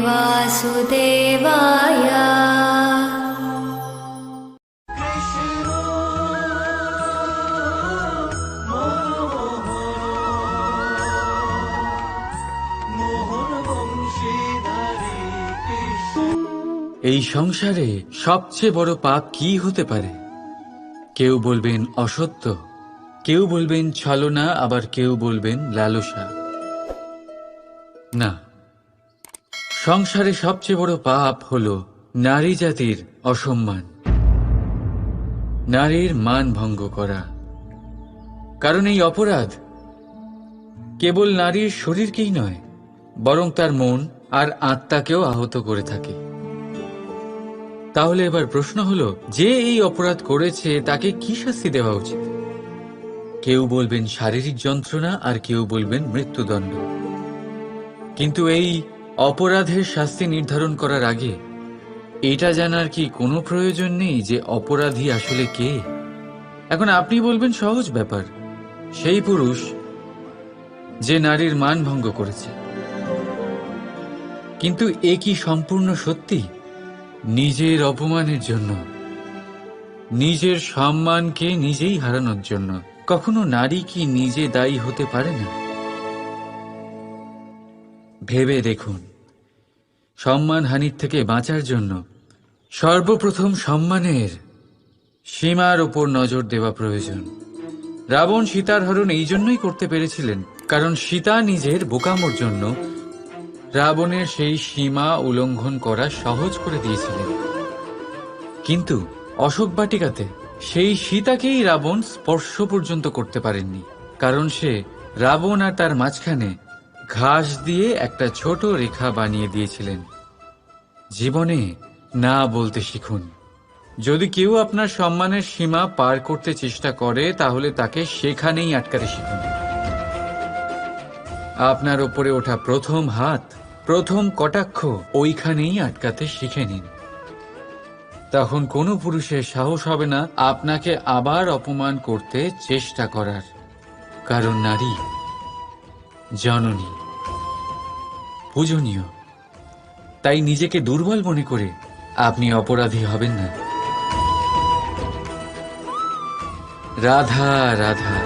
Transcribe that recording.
वासुदेवाय। এই সংসারে সবচেয়ে বড় পাপ কি হতে পারে? কেউ বলবেন অসত্য, কেউ বলবেন ছলনা, আবার কেউ বলবেন লালসা। না, সংসারে সবচেয়ে বড় পাপ হলো নারী জাতির অসম্মান, নারীর মান ভঙ্গ করা। কারণ এই অপরাধ কেবল নারীর শরীরকেই নয়, বরং তার মন আর আত্মাকেও আহত করে থাকে। তাহলে এবার প্রশ্ন হলো, যে এই অপরাধ করেছে তাকে কি শাস্তি দেওয়া উচিত? কেউ বলবেন শারীরিক যন্ত্রণা, আর কেউ বলবেন মৃত্যুদণ্ড। কিন্তু এই অপরাধের শাস্তি নির্ধারণ করার আগে এটা জানার কি কোনো প্রয়োজন নেই যে অপরাধী আসলে কে? এখন আপনি বলবেন সহজ ব্যাপার, সেই পুরুষ যে নারীর মান ভঙ্গ করেছে। কিন্তু এ কি সম্পূর্ণ সত্যি? নিজের অপমানের জন্য, নিজের সম্মানকে নিজেই হারানোর জন্য কখনো নারী কি নিজে দায়ী হতে পারে না? ভেবে দেখুন, সম্মানহানির থেকে বাঁচার জন্য সর্বপ্রথম সম্মানের সীমার ওপর নজর দেওয়া প্রয়োজন। রাবণ সীতার হরণ এই জন্যই করতে পেরেছিলেন কারণ সীতা নিজের বোকামোর জন্য রাবণের সেই সীমা উল্লঙ্ঘন করা সহজ করে দিয়েছিলেন। কিন্তু অশোক বাটিকাতে সেই সীতাকেই রাবণ স্পর্শ পর্যন্ত করতে পারেননি, কারণ সে রাবণ আর তার মাঝখানে ঘাস দিয়ে একটা ছোট রেখা বানিয়ে দিয়েছিলেন। জীবনে না বলতে শিখুন। যদি কেউ আপনার সম্মানের সীমা পার করতে চেষ্টা করে তাহলে তাকে সেখানেই আটকাতে শিখুন। আপনার ওপরে ওঠা প্রথম হাত, প্রথম কটাক্ষ ওইখানেই আটকাতে শিখে নিন। তখন কোনো পুরুষের সাহস হবে না আপনাকে আবার অপমান করতে চেষ্টা করার। কারণ নারী জননী, পূজনীয়। তাই নিজেকে দুর্বল মনে করে আপনি অপরাধী হবেন না। রাধা রাধা।